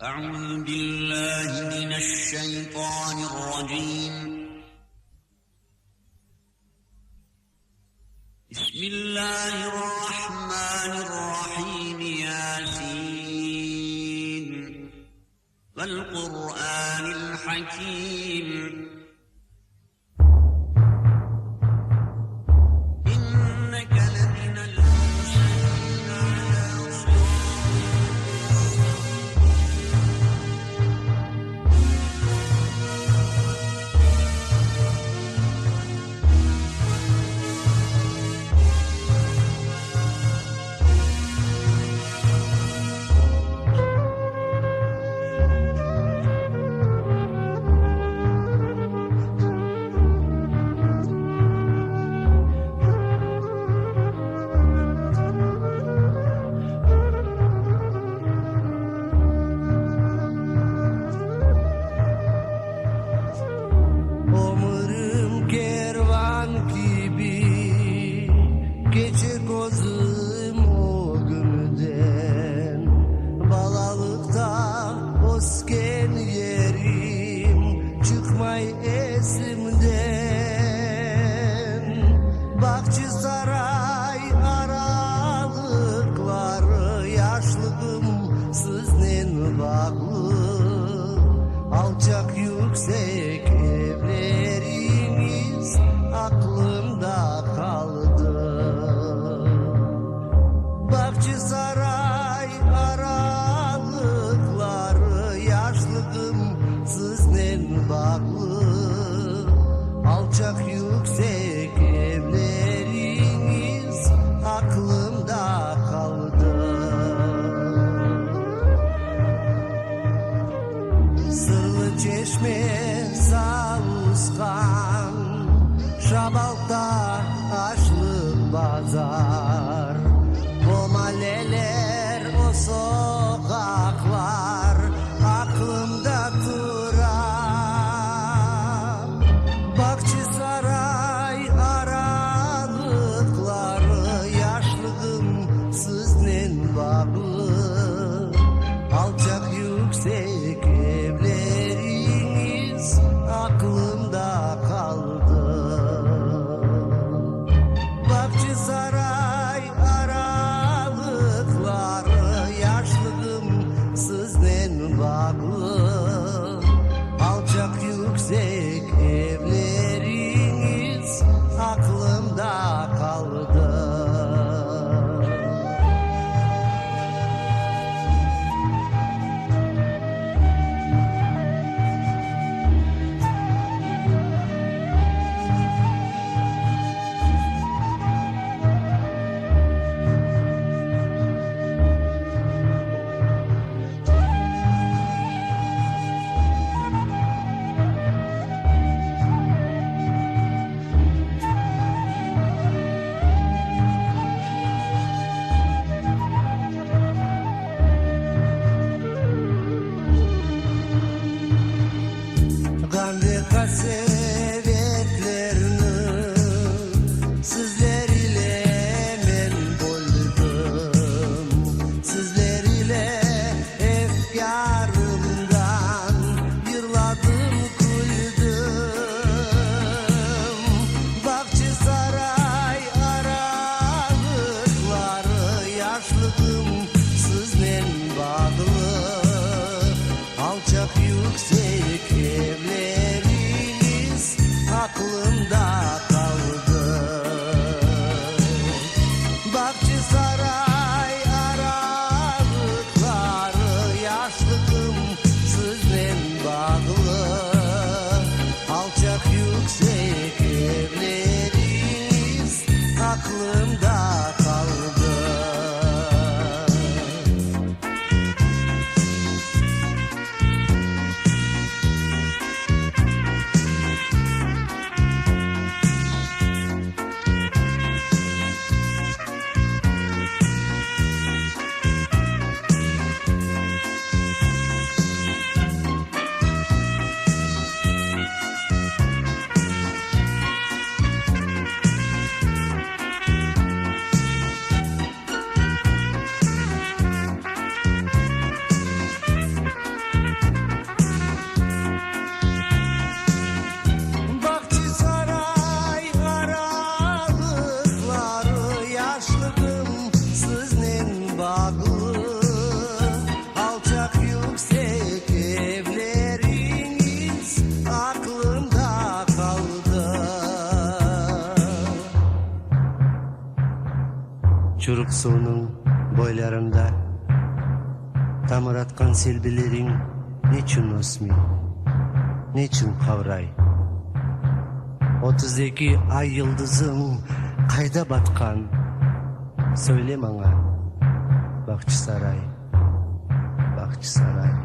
أعوذ بالله من الشيطان الرجيم. بسم الله الرحمن الرحيم. ياسين والقرآن الحكيم. Gece gözüm o günüden, balalıkta bozken yerim, çıkmay esimden. Bahçesaray aralıkları, yaşlığım sizden bağlı. Alçak yüksek evleriniz aklımda kaldı. Bahçesaray aralıkları, yaşlığım sizden bağlı. Alçak yüksek evleriniz aklımda kaldı. Sırlı çeşme savuzkan, Şabalta açlık bazar. Bomaleler o sokaklar aklımda durar. Bahçesaray aralıkları, yaşlığım sizden bağlı. Alçak yüksek evleriniz aklımda kaldı. Bahçesaray aralıkları, yaşlığım sizden bağlı. Alçak yüksek evleriniz aklımda kaldı. Gande kasevetlerini sizler ile men buldum. Sizler ile efkarımdan yırladım, kuydum. Bahçesaray aralıkları, yaşlığım sizden bağlı. Alçak yüksek evleriniz aklımda kaldı. Bahçesaray aralıkları, yaşlığım sizden bağlı. Alçak yüksek evleriniz aklımda kaldı. Ürkek suunun boylarında tamır atkan selbilerin niçin osmi, niçin kavray? 32 ay yıldızın kayda batkan, söyle bana Bakçısaray, Bakçısaray.